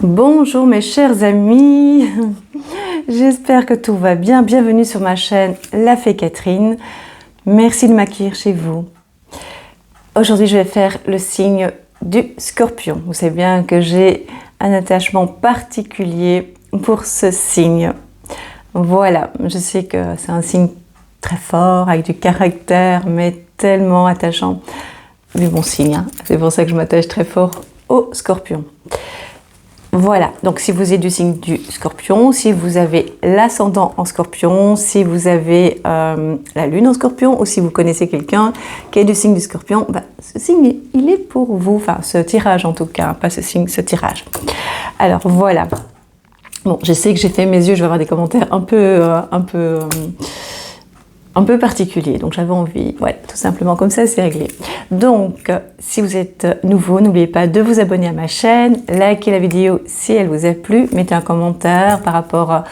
Bonjour mes chers amis, j'espère que tout va bien. Bienvenue sur ma chaîne La Fée Catherine. Merci de m'accueillir chez vous. Aujourd'hui, je vais faire le signe du Scorpion. Vous savez bien que j'ai un attachement particulier pour ce signe. Voilà, je sais que c'est un signe très fort, avec du caractère, mais tellement attachant. Vu mon signe, hein. C'est pour ça que je m'attache très fort au Scorpion. Voilà, donc si vous êtes du signe du Scorpion, si vous avez l'ascendant en Scorpion, si vous avez la lune en Scorpion, ou si vous connaissez quelqu'un qui est du signe du Scorpion, ce signe, il est pour vous, enfin ce tirage en tout cas, pas ce signe, ce tirage. Alors voilà, bon, je sais que j'ai fait mes yeux, je vais avoir des commentaires un peu particulier, donc j'avais envie, ouais, tout simplement comme ça c'est réglé. Donc si vous êtes nouveau, n'oubliez pas de vous abonner à ma chaîne, likez la vidéo si elle vous a plu, mettez un commentaire par rapport à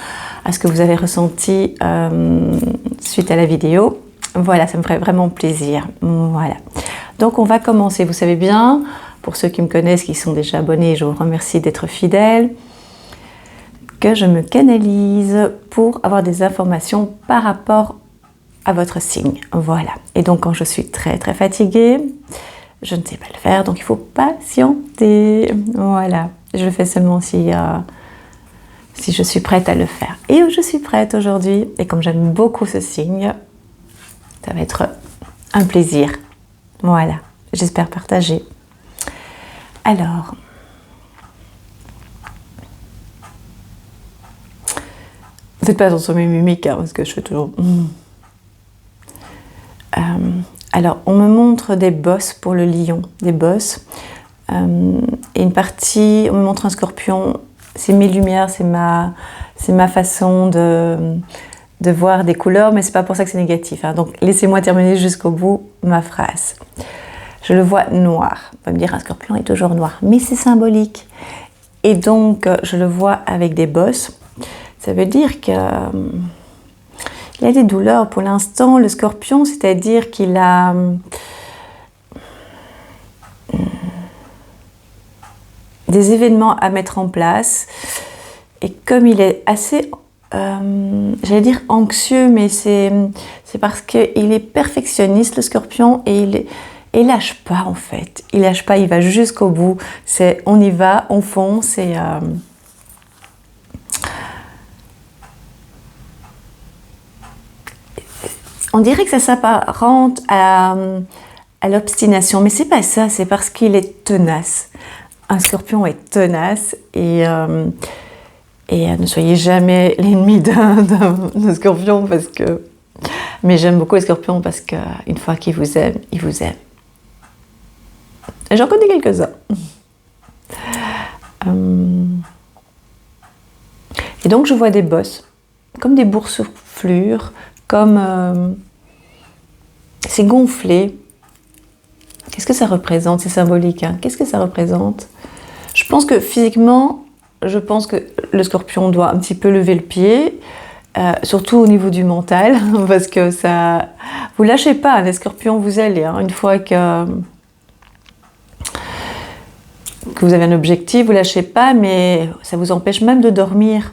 ce que vous avez ressenti suite à la vidéo. Voilà, ça me ferait vraiment plaisir. Voilà, donc on va commencer. Vous savez bien, pour ceux qui me connaissent, qui sont déjà abonnés, je vous remercie d'être fidèles, que je me canalise pour avoir des informations par rapport à votre signe. Voilà. Et donc quand je suis très fatiguée, je ne sais pas le faire, donc il faut patienter. Voilà. Je le fais seulement si je suis prête à le faire. Et je suis prête aujourd'hui. Et comme j'aime beaucoup ce signe, ça va être un plaisir. Voilà. J'espère partager. Alors, faites pas attention à mes mimiques, hein, parce que je fais toujours... Alors, on me montre des bosses pour le lion, des bosses. Et une partie, on me montre un scorpion. C'est mes lumières, c'est ma façon de voir des couleurs, mais c'est pas pour ça que c'est négatif. Hein. Donc, laissez-moi terminer jusqu'au bout ma phrase. Je le vois noir. On va me dire un scorpion est toujours noir, mais c'est symbolique. Et donc, je le vois avec des bosses. Ça veut dire que... il a des douleurs pour l'instant, le Scorpion, c'est-à-dire qu'il a des événements à mettre en place. Et comme il est assez, j'allais dire anxieux, mais c'est parce qu'il est perfectionniste, le Scorpion, et il lâche pas en fait. Il lâche pas, il va jusqu'au bout. C'est on y va, on fonce et... on dirait que ça s'apparente à l'obstination, mais c'est pas ça, c'est parce qu'il est tenace. Un scorpion est tenace et ne soyez jamais l'ennemi d'un scorpion parce que... Mais j'aime beaucoup les scorpions parce qu'une fois qu'ils vous aiment, ils vous aiment. J'en connais quelques-uns. Et donc je vois des bosses, comme des boursouflures, comme... c'est gonflé. Qu'est-ce que ça représente? C'est symbolique, hein. Qu'est-ce que ça représente? Je pense que physiquement, je pense que le scorpion doit un petit peu lever le pied, surtout au niveau du mental, parce que ça... Vous lâchez pas, les scorpions, vous allez, hein, une fois que vous avez un objectif, vous lâchez pas, mais ça vous empêche même de dormir.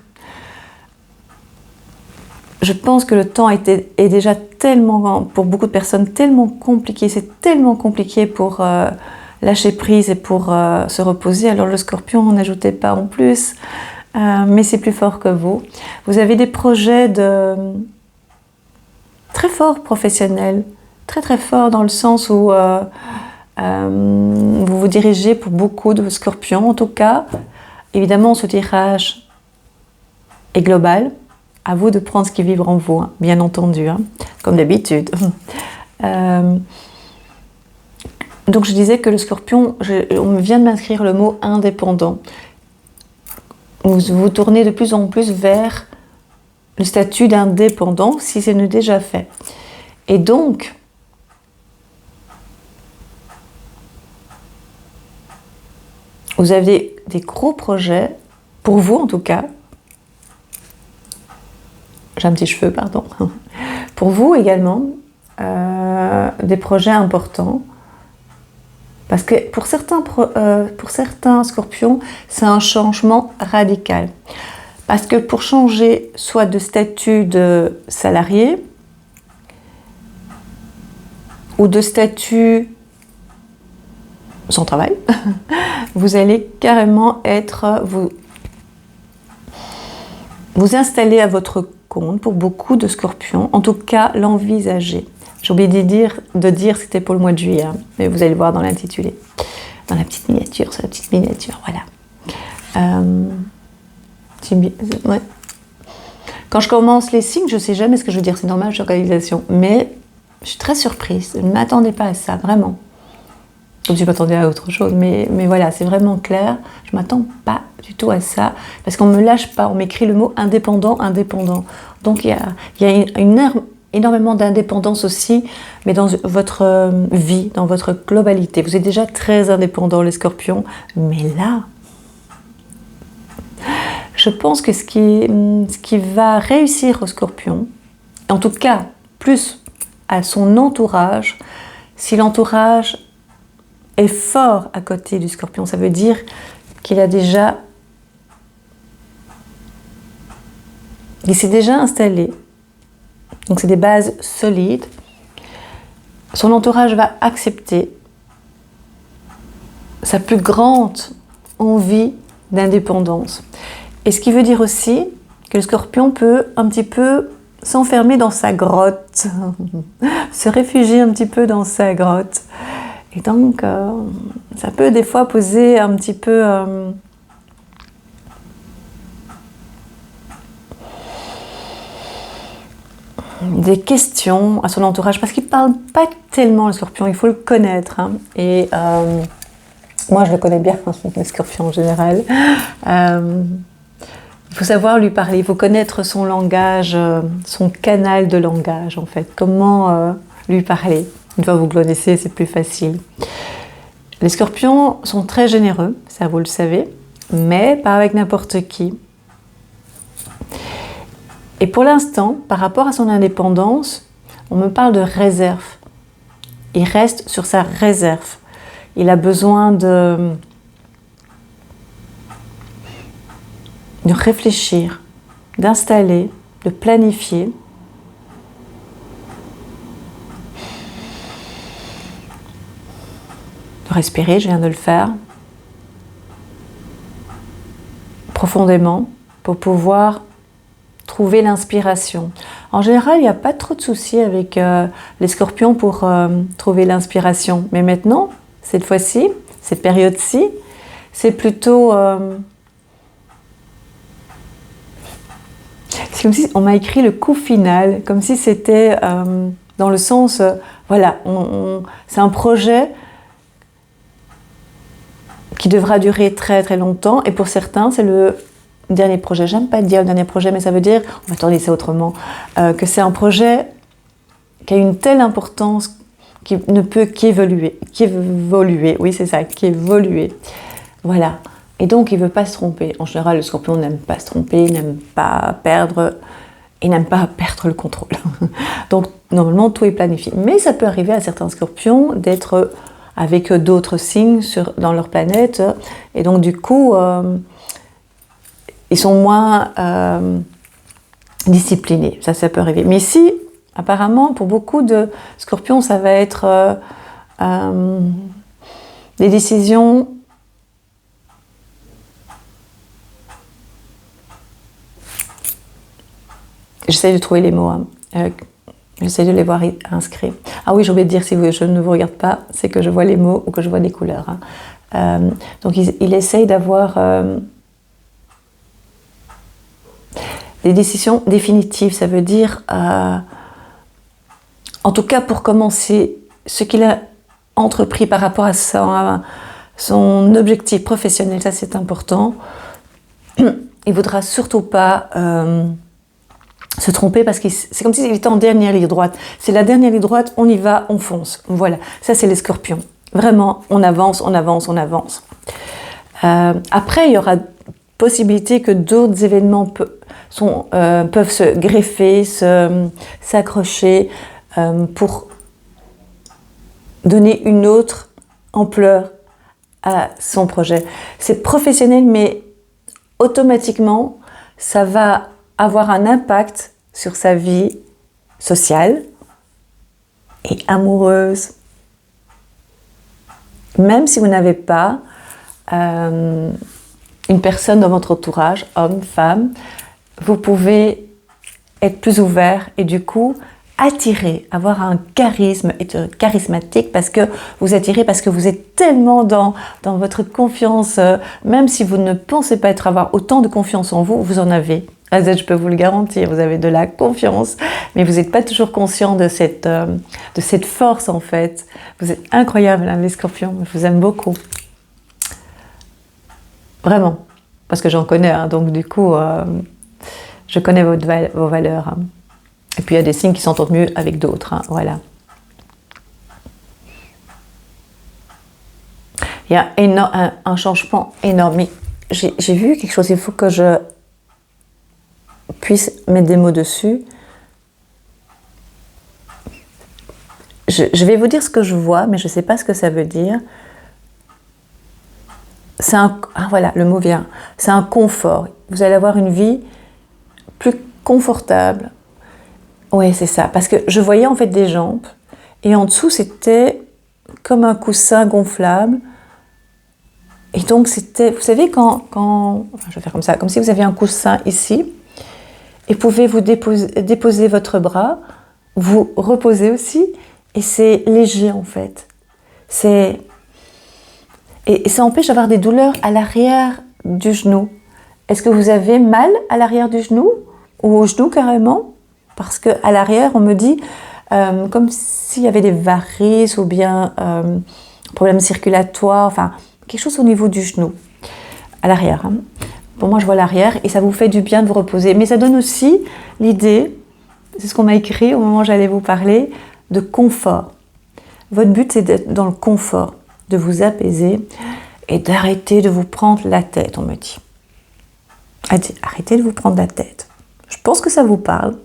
Je pense que le temps est déjà tellement, pour beaucoup de personnes, tellement compliqué. C'est tellement compliqué pour lâcher prise et pour se reposer. Alors le scorpion, n'ajoutez pas en plus, mais c'est plus fort que vous. Vous avez des projets très forts professionnels, très forts dans le sens où vous vous dirigez pour beaucoup de scorpions en tout cas. Évidemment, ce tirage est global. À vous de prendre ce qui vibre en vous, hein, bien entendu, hein, comme d'habitude. Donc je disais que le scorpion, on vient de m'inscrire le mot indépendant. Vous tournez de plus en plus vers le statut d'indépendant, si ce n'est déjà fait. Et donc, vous avez des gros projets, pour vous en tout cas, j'ai un petit cheveu, pardon. Pour vous également, des projets importants Parce que pour certains scorpions, c'est un changement radical. Parce que pour changer soit de statut de salarié ou de statut sans travail, vous allez carrément vous installer à votre compte pour beaucoup de scorpions, en tout cas l'envisager. J'ai oublié de dire c'était pour le mois de juillet, hein, mais vous allez le voir dans l'intitulé, dans la petite miniature, sur la petite miniature, voilà. Ouais. Quand je commence les signes, je ne sais jamais ce que je veux dire, c'est normal, je suis en réalisation, mais je suis très surprise, je ne m'attendais pas à ça, vraiment. Comme je m'attendais à autre chose, mais voilà, c'est vraiment clair, je ne m'attends pas du tout à ça, parce qu'on ne me lâche pas, on m'écrit le mot indépendant, indépendant. Donc il y a énormément d'indépendance aussi, mais dans votre vie, dans votre globalité. Vous êtes déjà très indépendant, les scorpions, mais là, je pense que ce qui va réussir aux scorpions, en tout cas plus à son entourage, si l'entourage est fort à côté du scorpion, ça veut dire qu'il s'est déjà installé. Donc c'est des bases solides. Son entourage va accepter sa plus grande envie d'indépendance. Et ce qui veut dire aussi que le scorpion peut un petit peu s'enfermer dans sa grotte, se réfugier un petit peu dans sa grotte. Et donc, ça peut des fois poser un petit peu des questions à son entourage, parce qu'il ne parle pas tellement, le scorpion, il faut le connaître. Hein. Et moi, je le connais bien, le scorpion en général. Il faut savoir lui parler, il faut connaître son langage, son canal de langage, en fait. Comment lui parler. Une fois que vous le connaissez, c'est plus facile. Les scorpions sont très généreux, ça vous le savez, mais pas avec n'importe qui. Et pour l'instant, par rapport à son indépendance, on me parle de réserve. Il reste sur sa réserve. Il a besoin de réfléchir, d'installer, de planifier. De respirer, je viens de le faire, profondément, pour pouvoir trouver l'inspiration. En général, il n'y a pas trop de soucis avec les scorpions pour trouver l'inspiration. Mais maintenant, cette fois-ci, cette période-ci, c'est plutôt... c'est comme si on m'a écrit le coup final, comme si c'était dans le sens... voilà, c'est un projet qui devra durer très très longtemps. Et pour certains, c'est le dernier projet. J'aime pas dire le dernier projet, mais ça veut dire, on va tourner ça autrement, que c'est un projet qui a une telle importance qui ne peut qu'évoluer. Oui, c'est ça, qu'évoluer. Voilà. Et donc, il ne veut pas se tromper. En général, le scorpion n'aime pas se tromper, n'aime pas perdre, et n'aime pas perdre le contrôle. Donc, normalement, tout est planifié. Mais ça peut arriver à certains scorpions d'être avec d'autres signes dans leur planète. Et donc, du coup, ils sont moins disciplinés. Ça peut arriver. Mais ici, apparemment, pour beaucoup de scorpions, ça va être des décisions j'essaie de trouver les mots, hein. J'essaie de les voir inscrits. Ah oui, j'ai oublié de dire, si je ne vous regarde pas, c'est que je vois les mots ou que je vois les couleurs. Hein. Donc il essaye d'avoir des décisions définitives. Ça veut dire, en tout cas pour commencer, ce qu'il a entrepris par rapport à son objectif professionnel, ça c'est important. Il ne voudra surtout pas... se tromper parce que c'est comme s'il était en dernière ligne droite. C'est la dernière ligne droite, on y va, on fonce. Voilà, ça c'est les scorpions. Vraiment, on avance, on avance, on avance. Après, il y aura possibilité que d'autres événements peuvent se greffer, s'accrocher pour donner une autre ampleur à son projet. C'est professionnel, mais automatiquement, ça va avoir un impact sur sa vie sociale et amoureuse. Même si vous n'avez pas une personne dans votre entourage, homme, femme, vous pouvez être plus ouvert et du coup attirer, avoir un charisme, être charismatique parce que vous attirez, parce que vous êtes tellement dans votre confiance, même si vous ne pensez pas avoir autant de confiance en vous, vous en avez. Je peux vous le garantir, vous avez de la confiance, mais vous n'êtes pas toujours conscient de cette force en fait. Vous êtes incroyables, hein, les scorpions, je vous aime beaucoup. Vraiment, parce que j'en connais, hein, donc du coup, je connais vos valeurs. Hein. Et puis il y a des signes qui s'entendent mieux avec d'autres, hein, voilà. Il y a un changement énorme, mais j'ai vu quelque chose, il faut que je puisse mettre des mots dessus. Je vais vous dire ce que je vois, mais je ne sais pas ce que ça veut dire. Voilà, le mot vient. C'est un confort. Vous allez avoir une vie plus confortable. Oui, c'est ça. Parce que je voyais en fait des jambes et en dessous, c'était comme un coussin gonflable. Et donc, c'était, vous savez, enfin, je vais faire comme ça, comme si vous aviez un coussin ici et pouvez vous déposer votre bras, vous reposer aussi et c'est léger en fait. Et ça empêche d'avoir des douleurs à l'arrière du genou. Est-ce que vous avez mal à l'arrière du genou ou au genou carrément? Parce qu'à l'arrière, on me dit comme s'il y avait des varices ou bien problèmes circulatoires, enfin quelque chose au niveau du genou, à l'arrière. Hein. Pour moi, je vois l'arrière et ça vous fait du bien de vous reposer. Mais ça donne aussi l'idée, c'est ce qu'on m'a écrit au moment où j'allais vous parler, de confort. Votre but, c'est d'être dans le confort, de vous apaiser et d'arrêter de vous prendre la tête, on me dit. Arrêtez de vous prendre la tête. Je pense que ça vous parle.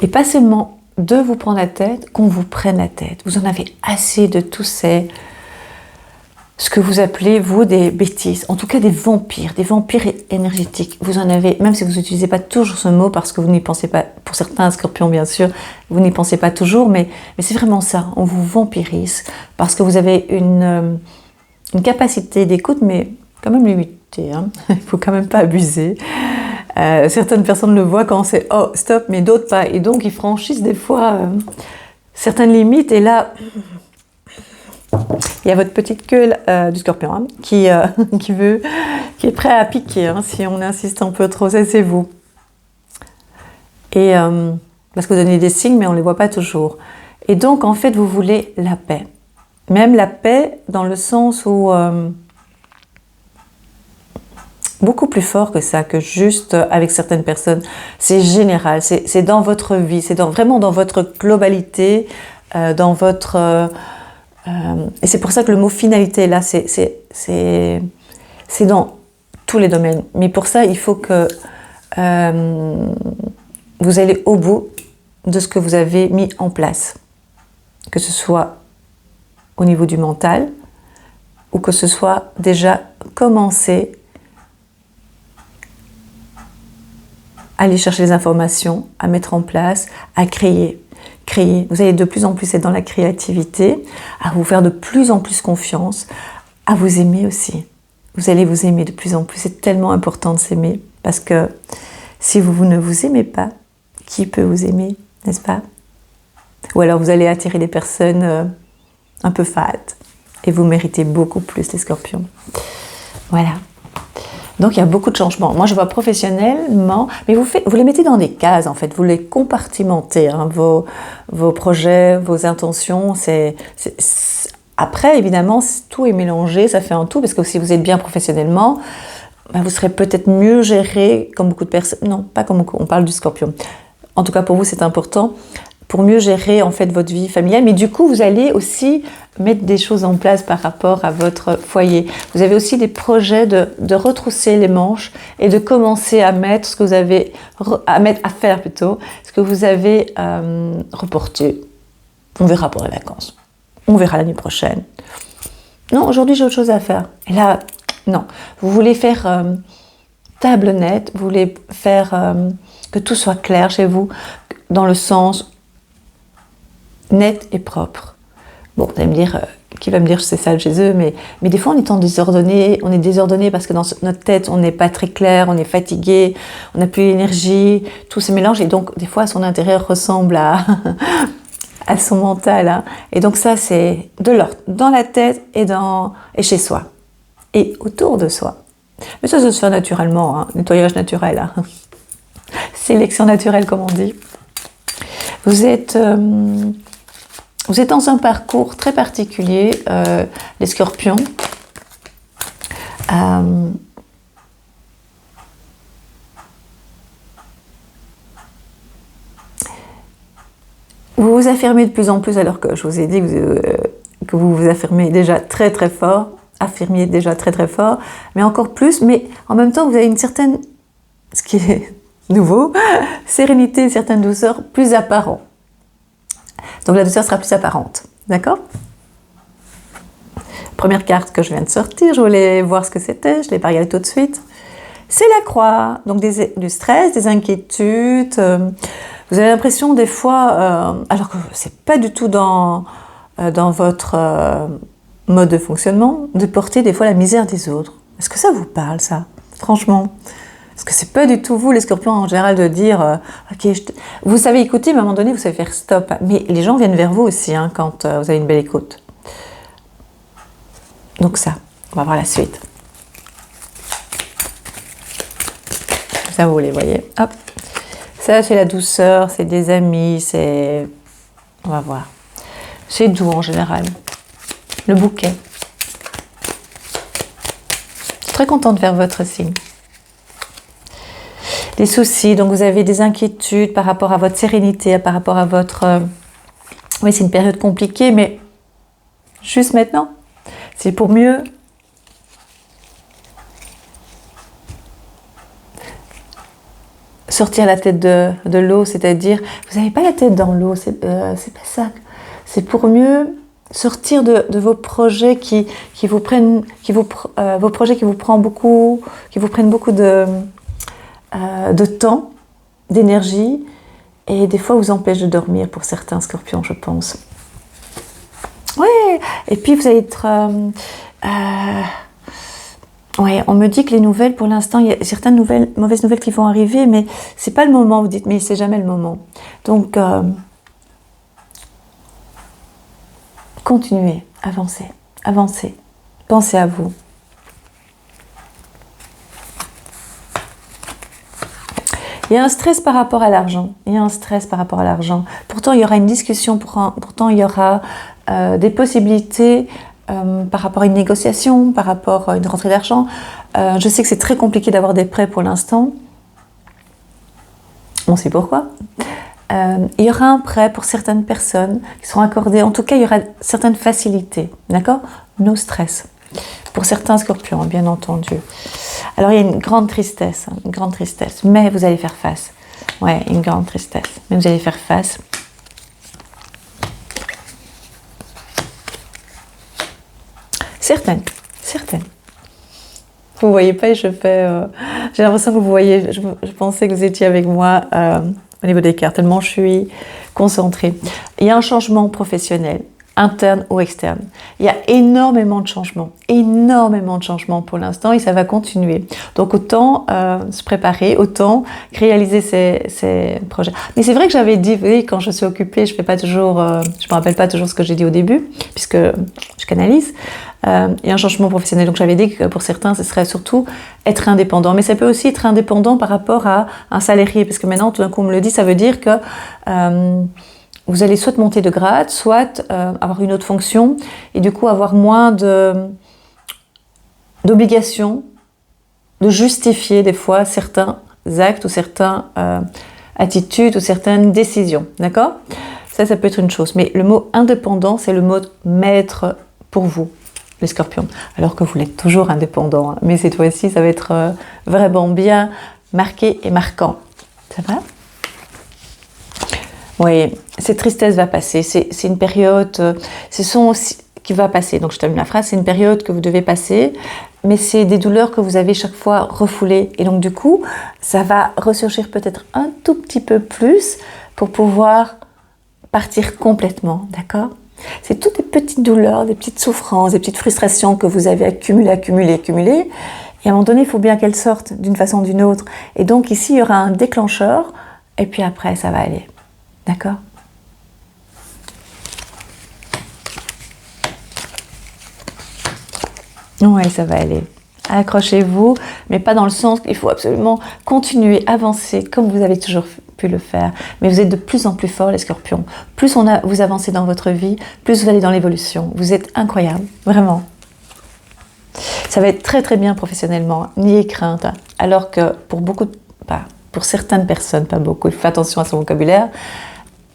Et pas seulement de vous prendre la tête, qu'on vous prenne la tête. Vous en avez assez de tous ce que vous appelez, vous, des bêtises, en tout cas des vampires énergétiques. Vous en avez, même si vous n'utilisez pas toujours ce mot parce que vous n'y pensez pas, pour certains scorpions bien sûr, vous n'y pensez pas toujours, mais c'est vraiment ça, on vous vampirise parce que vous avez une capacité d'écoute, mais quand même limitée, hein. Il ne faut quand même pas abuser. Certaines personnes le voient quand c'est « oh, stop », mais d'autres pas. Et donc, ils franchissent des fois certaines limites. Et là, il y a votre petite queue du scorpion hein, qui est prêt à piquer. Hein, si on insiste un peu trop, ça c'est vous. Et parce que vous donnez des signes, mais on ne les voit pas toujours. Et donc, en fait, vous voulez la paix. Même la paix dans le sens où... beaucoup plus fort que ça, que juste avec certaines personnes. C'est général, c'est dans votre vie, c'est vraiment dans votre globalité, dans votre... et c'est pour ça que le mot finalité, là, c'est dans tous les domaines. Mais pour ça, il faut que vous allez au bout de ce que vous avez mis en place. Que ce soit au niveau du mental, ou que ce soit déjà commencé aller chercher les informations, à mettre en place, à créer. Vous allez de plus en plus être dans la créativité, à vous faire de plus en plus confiance, à vous aimer aussi. Vous allez vous aimer de plus en plus. C'est tellement important de s'aimer parce que si vous ne vous aimez pas, qui peut vous aimer, n'est-ce pas? Ou alors vous allez attirer des personnes un peu fades et vous méritez beaucoup plus les scorpions. Voilà. Donc, il y a beaucoup de changements. Moi, je vois professionnellement, mais vous les mettez dans des cases, en fait. Vous les compartimentez, hein, vos projets, vos intentions. Après, évidemment, tout est mélangé, ça fait un tout, parce que si vous êtes bien professionnellement, ben, vous serez peut-être mieux géré, comme beaucoup de personnes. Non, pas comme beaucoup, on parle du scorpion. En tout cas, pour vous, c'est important. Pour mieux gérer, en fait, votre vie familiale. Mais du coup, vous allez aussi mettre des choses en place par rapport à votre foyer. Vous avez aussi des projets de retrousser les manches et de commencer à mettre ce que vous avez, à faire plutôt, ce que vous avez reporté. On verra pour les vacances. On verra l'année prochaine. Non, aujourd'hui j'ai autre chose à faire. Et là, non. Vous voulez faire table nette, vous voulez faire que tout soit clair chez vous, dans le sens net et propre. Bon, vous allez me dire, qui va me dire c'est sale chez eux, mais des fois on est désordonné parce que dans notre tête on n'est pas très clair, on est fatigué, on n'a plus l'énergie, tout se mélange et donc des fois son intérieur ressemble à, à son mental. Hein. Et donc ça c'est de l'ordre dans la tête et chez soi et autour de soi. Mais ça se fait naturellement, hein, nettoyage naturel, hein. Sélection naturelle comme on dit. Vous êtes dans un parcours très particulier, les scorpions. Vous vous affirmez de plus en plus, alors que je vous ai dit que vous vous affirmez déjà très très fort, affirmiez déjà très très fort, mais encore plus, mais en même temps vous avez une certaine, ce qui est nouveau, sérénité, une certaine douceur plus apparente. Donc la douceur sera plus apparente, d'accord? Première carte que je viens de sortir, je voulais voir ce que c'était, je l'ai pas regardé tout de suite. C'est la croix, donc du stress, des inquiétudes. Vous avez l'impression des fois, alors que c'est pas du tout dans votre mode de fonctionnement, de porter des fois la misère des autres. Est-ce que ça vous parle, ça? Franchement? Parce que c'est pas du tout vous, les scorpions, en général, de dire ok, vous savez écouter, mais à un moment donné, vous savez faire stop. Mais les gens viennent vers vous aussi, hein, quand vous avez une belle écoute. Donc ça, on va voir la suite. Ça, vous les voyez. Hop. Ça, c'est la douceur, c'est des amis, c'est... On va voir. C'est doux, en général. Le bouquet. Je suis très contente de faire votre signe. Des soucis, donc vous avez des inquiétudes par rapport à votre sérénité, par rapport à votre... Oui, c'est une période compliquée, mais juste maintenant. C'est pour mieux sortir la tête de l'eau, c'est-à-dire, vous n'avez pas la tête dans l'eau, c'est pas ça. C'est pour mieux sortir de vos projets qui vous prennent, vos projets qui vous prennent beaucoup de temps, d'énergie, et des fois vous empêchent de dormir pour certains scorpions, je pense. Oui, et puis vous allez être... ouais, on me dit que les nouvelles, pour l'instant, il y a certaines mauvaises nouvelles qui vont arriver, mais c'est pas le moment, vous dites, mais c'est jamais le moment. Donc, continuez, avancez, avancez, pensez à vous. Il y a un stress par rapport à l'argent. Il y a un stress par rapport à l'argent. Pourtant, il y aura une discussion, pourtant il y aura des possibilités par rapport à une négociation, par rapport à une rentrée d'argent. Je sais que c'est très compliqué d'avoir des prêts pour l'instant. On sait pourquoi. Il y aura un prêt pour certaines personnes qui seront accordées. En tout cas, il y aura certaines facilités. D'accord? No stress. Pour certains scorpions, bien entendu. Alors, il y a une grande tristesse, mais vous allez faire face. Ouais, une grande tristesse, mais vous allez faire face. Certaines. Vous voyez pas, je fais... j'ai l'impression que vous voyez, je pensais que vous étiez avec moi au niveau des cartes, tellement je suis concentrée. Il y a un changement professionnel, interne ou externe. Il y a énormément de changements pour l'instant et ça va continuer. Donc autant se préparer, autant réaliser ces projets. Mais c'est vrai que j'avais dit, vous voyez, quand je suis occupée, je me rappelle pas toujours ce que j'ai dit au début, puisque je canalise. Il y a un changement professionnel. Donc j'avais dit que pour certains, ce serait surtout être indépendant. Mais ça peut aussi être indépendant par rapport à un salarié, parce que maintenant, tout d'un coup, on me le dit, ça veut dire que vous allez soit monter de grade, soit avoir une autre fonction, et du coup avoir moins d'obligations de justifier des fois certains actes ou certaines attitudes ou certaines décisions, d'accord? Ça peut être une chose. Mais le mot indépendant, c'est le mot maître pour vous, les scorpions. Alors que vous l'êtes toujours indépendant. Hein. Mais cette fois-ci, ça va être vraiment bien marqué et marquant. Ça va? Oui, cette tristesse va passer. C'est une période, ce sont aussi qui va passer. Donc je termine la phrase, c'est une période que vous devez passer, mais c'est des douleurs que vous avez chaque fois refoulées. Et donc du coup, ça va ressurgir peut-être un tout petit peu plus pour pouvoir partir complètement, d'accord? C'est toutes des petites douleurs, des petites souffrances, des petites frustrations que vous avez accumulées. Et à un moment donné, il faut bien qu'elles sortent d'une façon ou d'une autre. Et donc ici, il y aura un déclencheur, et puis après, ça va aller. D'accord? Oui, ça va aller. Accrochez-vous, mais pas dans le sens qu'il faut absolument continuer, avancer comme vous avez toujours pu le faire. Mais vous êtes de plus en plus forts, les scorpions. Plus vous avancez dans votre vie, plus vous allez dans l'évolution. Vous êtes incroyables, vraiment. Ça va être très très bien professionnellement, n'ayez crainte. Alors que pour certaines personnes, pas beaucoup, faites attention à son vocabulaire,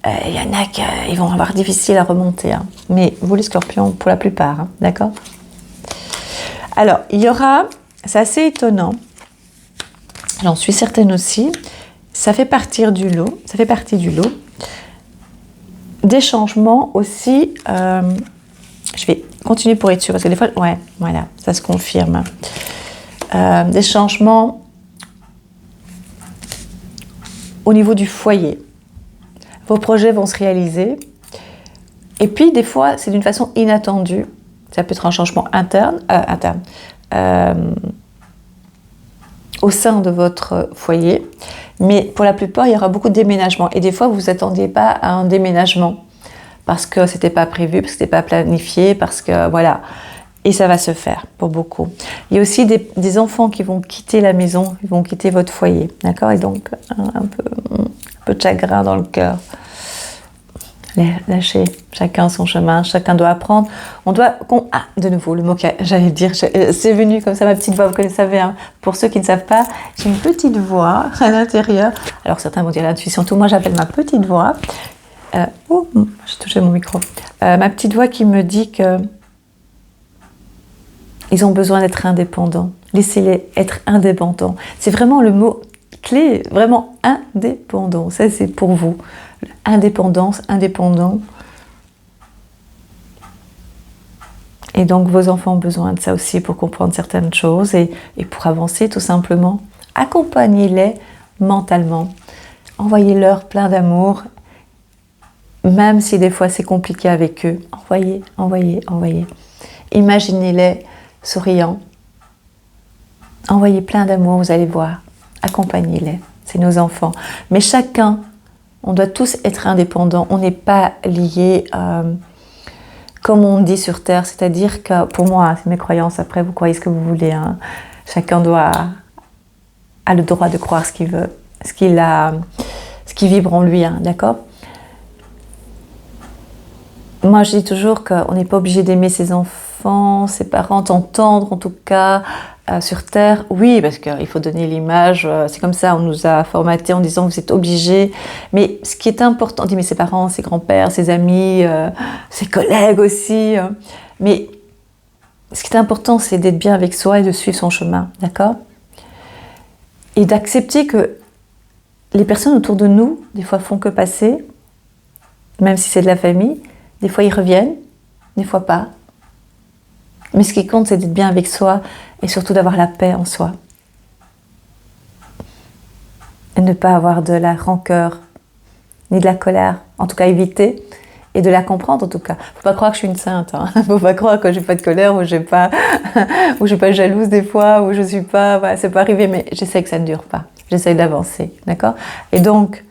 il y en a qui vont avoir difficile à remonter. Hein. Mais vous les scorpions, pour la plupart, hein, d'accord? Alors, il y aura, c'est assez étonnant, j'en suis certaine aussi, ça fait partie du lot, des changements aussi, je vais continuer pour être sûre, parce que des fois, ouais, voilà, ça se confirme, des changements au niveau du foyer. Vos projets vont se réaliser, et puis des fois, c'est d'une façon inattendue. Ça peut être un changement interne, au sein de votre foyer. Mais pour la plupart, il y aura beaucoup de déménagements. Et des fois, vous ne vous attendiez pas à un déménagement parce que ce n'était pas prévu, parce que ce n'était pas planifié, parce que voilà. Et ça va se faire pour beaucoup. Il y a aussi des enfants qui vont quitter la maison, ils vont quitter votre foyer. D'accord? Et donc, un peu de chagrin dans le cœur. Lâcher, chacun son chemin, chacun doit apprendre. De nouveau, le mot que j'allais dire, c'est venu comme ça, ma petite voix, vous le savez, hein. Pour ceux qui ne savent pas, j'ai une petite voix à l'intérieur. Alors certains vont dire l'intuition, tout moi j'appelle ma petite voix. J'ai touché mon micro. Ma petite voix qui me dit que ils ont besoin d'être indépendants. Laissez-les être indépendants. C'est vraiment le mot clé, vraiment indépendant. Ça, c'est pour vous. Indépendance, indépendant. Et donc, vos enfants ont besoin de ça aussi pour comprendre certaines choses et pour avancer, tout simplement. Accompagnez-les mentalement. Envoyez-leur plein d'amour, même si des fois c'est compliqué avec eux. Envoyez. Imaginez-les souriants. Envoyez plein d'amour, vous allez voir. Accompagnez-les. C'est nos enfants. Mais chacun, on doit tous être indépendants. On n'est pas liés, comme on dit sur Terre. C'est-à-dire que, pour moi, c'est mes croyances. Après, vous croyez ce que vous voulez. Hein. Chacun a le droit de croire ce qu'il veut, ce qui vibre en lui. Hein, d'accord? Moi, je dis toujours qu'on n'est pas obligé d'aimer ses enfants, ses parents, t'entendre en tout cas sur Terre. Oui, parce qu'il faut donner l'image, c'est comme ça, on nous a formaté en disant que vous êtes obligés. Mais ce qui est important, on dit mais ses parents, ses grands-pères, ses amis, ses collègues aussi. Mais ce qui est important, c'est d'être bien avec soi et de suivre son chemin, d'accord? Et d'accepter que les personnes autour de nous, des fois, font que passer, même si c'est de la famille. Des fois, ils reviennent, des fois pas. Mais ce qui compte, c'est d'être bien avec soi et surtout d'avoir la paix en soi. Et ne pas avoir de la rancœur, ni de la colère. En tout cas, éviter. Et de la comprendre, en tout cas. Faut pas croire que je suis une sainte. Hein. Faut pas croire que j'ai pas de colère ou j'ai pas jalouse des fois, ou je suis pas... Voilà, c'est pas arrivé, mais j'essaie que ça ne dure pas. J'essaie d'avancer, d'accord? Et donc,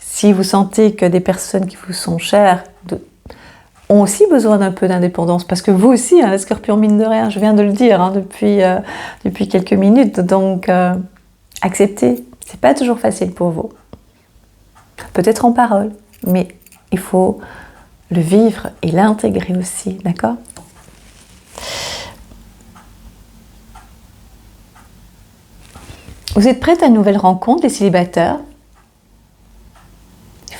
si vous sentez que des personnes qui vous sont chères ont aussi besoin d'un peu d'indépendance, parce que vous aussi, hein, les scorpions, mine de rien, je viens de le dire hein, depuis quelques minutes, donc acceptez. C'est pas toujours facile pour vous. Peut-être en parole, mais il faut le vivre et l'intégrer aussi, d'accord? Vous êtes prête à une nouvelle rencontre, les célibataires?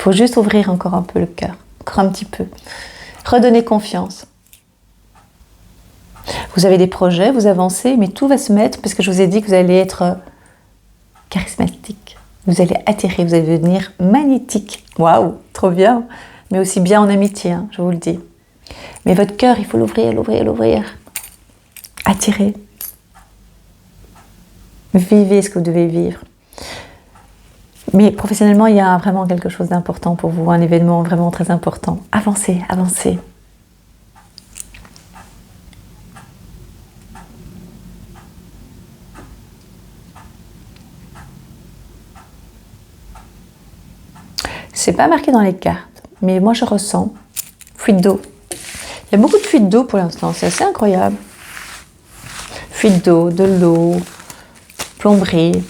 faut juste ouvrir encore un peu le cœur, encore un petit peu. Redonner confiance. Vous avez des projets, vous avancez, mais tout va se mettre parce que je vous ai dit que vous allez être charismatique. Vous allez attirer, vous allez devenir magnétique. Waouh, trop bien. Mais aussi bien en amitié, hein, je vous le dis. Mais votre cœur, il faut l'ouvrir, l'ouvrir, l'ouvrir. Attirer. Vivez ce que vous devez vivre. Mais professionnellement, il y a vraiment quelque chose d'important pour vous, un événement vraiment très important. Avancez, avancez. C'est pas marqué dans les cartes, mais moi je ressens fuite d'eau. Il y a beaucoup de fuite d'eau pour l'instant, c'est assez incroyable. Fuite d'eau, de l'eau, plomberie.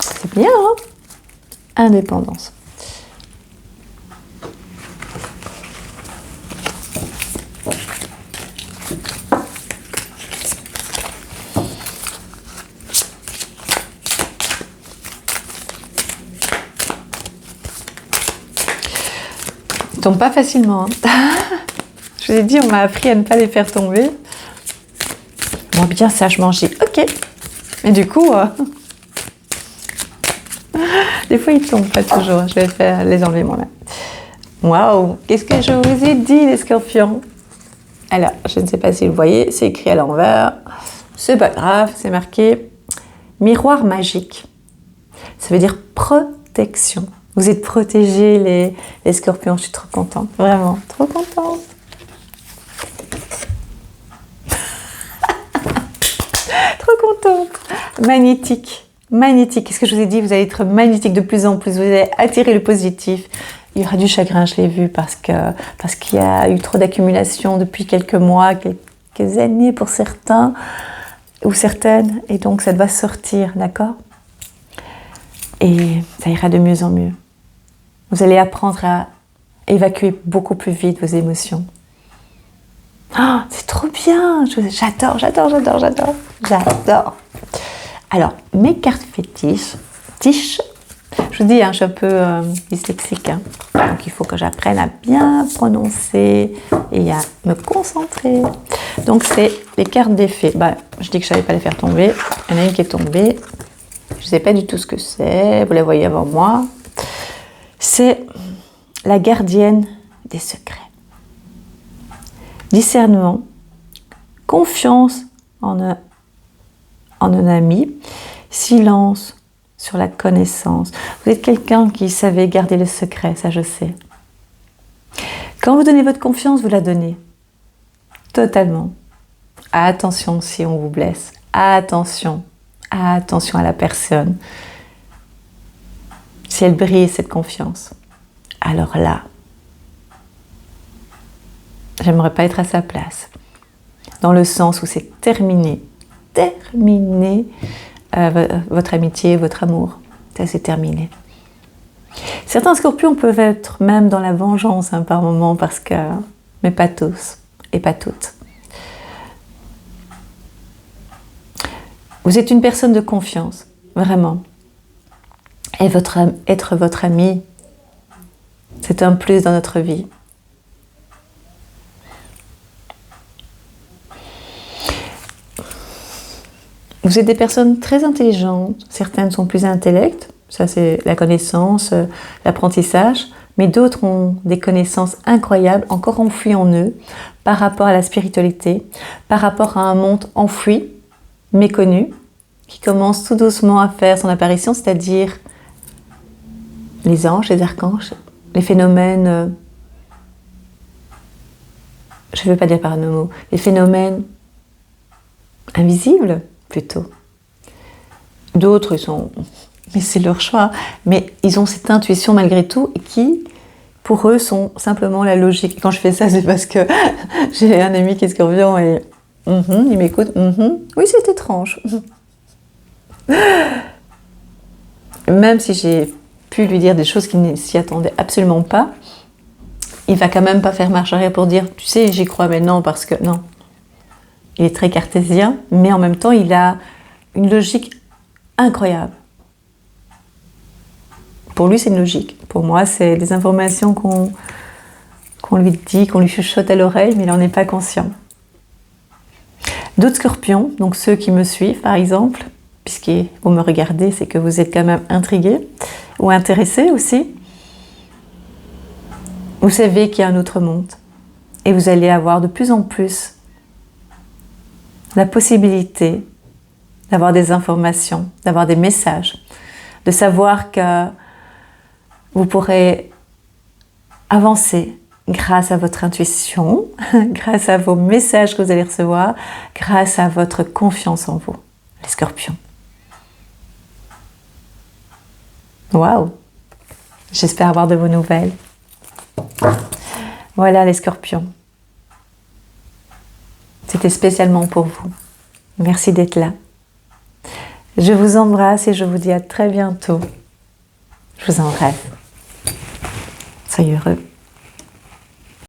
C'est bien, hein? Indépendance. Ils tombent pas facilement. Hein. Je vous ai dit, on m'a appris à ne pas les faire tomber. Bon, bien sagement, j'ai ok. Et du coup, des fois ils tombent pas toujours. Je vais faire les enlever moi-même. Waouh, qu'est-ce que je vous ai dit, les scorpions? Alors, je ne sais pas si vous voyez, c'est écrit à l'envers. C'est pas grave, c'est marqué miroir magique. Ça veut dire protection. Vous êtes protégés, les scorpions. Je suis trop contente, vraiment, trop contente. Trop contente. Magnétique, magnétique. Qu'est-ce que je vous ai dit? Vous allez être magnétique de plus en plus. Vous allez attirer le positif. Il y aura du chagrin, je l'ai vu, parce qu'il y a eu trop d'accumulation depuis quelques mois, quelques années pour certains ou certaines. Et donc, ça doit sortir, d'accord? Et ça ira de mieux en mieux. Vous allez apprendre à évacuer beaucoup plus vite vos émotions. Oh, c'est trop bien! J'adore, j'adore, j'adore, j'adore, j'adore. Alors, mes cartes fétiches, je vous dis, hein, je suis un peu dyslexique, hein, donc il faut que j'apprenne à bien prononcer et à me concentrer. Donc, c'est les cartes des fées. Bah, je dis que je ne savais pas les faire tomber. Il y en a une qui est tombée. Je ne sais pas du tout ce que c'est. Vous la voyez avant moi. C'est la gardienne des secrets. Discernement, confiance en un ami, silence sur la connaissance. Vous êtes quelqu'un qui savait garder le secret, ça je sais. Quand vous donnez votre confiance, vous la donnez totalement. Attention si on vous blesse. Attention à la personne. Si elle brille cette confiance, alors là, j'aimerais pas être à sa place. Dans le sens où c'est terminé votre amitié, votre amour. Ça, c'est terminé. Certains scorpions peuvent être même dans la vengeance hein, par moment, mais pas tous et pas toutes. Vous êtes une personne de confiance, vraiment. Et être votre ami, c'est un plus dans notre vie. Vous êtes des personnes très intelligentes. Certaines sont plus intellectes, ça c'est la connaissance, l'apprentissage, mais d'autres ont des connaissances incroyables, encore enfouies en eux, par rapport à la spiritualité, par rapport à un monde enfoui, méconnu, qui commence tout doucement à faire son apparition, c'est-à-dire les anges, les archanges, les phénomènes, je ne veux pas dire paranormaux, les phénomènes invisibles, plutôt. D'autres, mais c'est leur choix, mais ils ont cette intuition malgré tout qui, pour eux, sont simplement la logique. Et quand je fais ça, c'est parce que j'ai un ami qui est scorpion et il m'écoute. Oui, c'est étrange. Même si j'ai pu lui dire des choses qui ne s'y attendaient absolument pas, il va quand même pas faire marche arrière pour dire, tu sais, j'y crois, mais non, parce que non. Il est très cartésien, mais en même temps, il a une logique incroyable. Pour lui, c'est une logique. Pour moi, c'est des informations qu'on lui dit, qu'on lui chuchote à l'oreille, mais il n'en est pas conscient. D'autres scorpions, donc ceux qui me suivent par exemple, puisque vous me regardez, c'est que vous êtes quand même intrigués ou intéressés aussi. Vous savez qu'il y a un autre monde et vous allez avoir de plus en plus la possibilité d'avoir des informations, d'avoir des messages, de savoir que vous pourrez avancer grâce à votre intuition, grâce à vos messages que vous allez recevoir, grâce à votre confiance en vous, les scorpions. Waouh! J'espère avoir de vos nouvelles. Voilà les scorpions. C'était spécialement pour vous. Merci d'être là. Je vous embrasse et je vous dis à très bientôt. Je vous en rêve. Soyez heureux.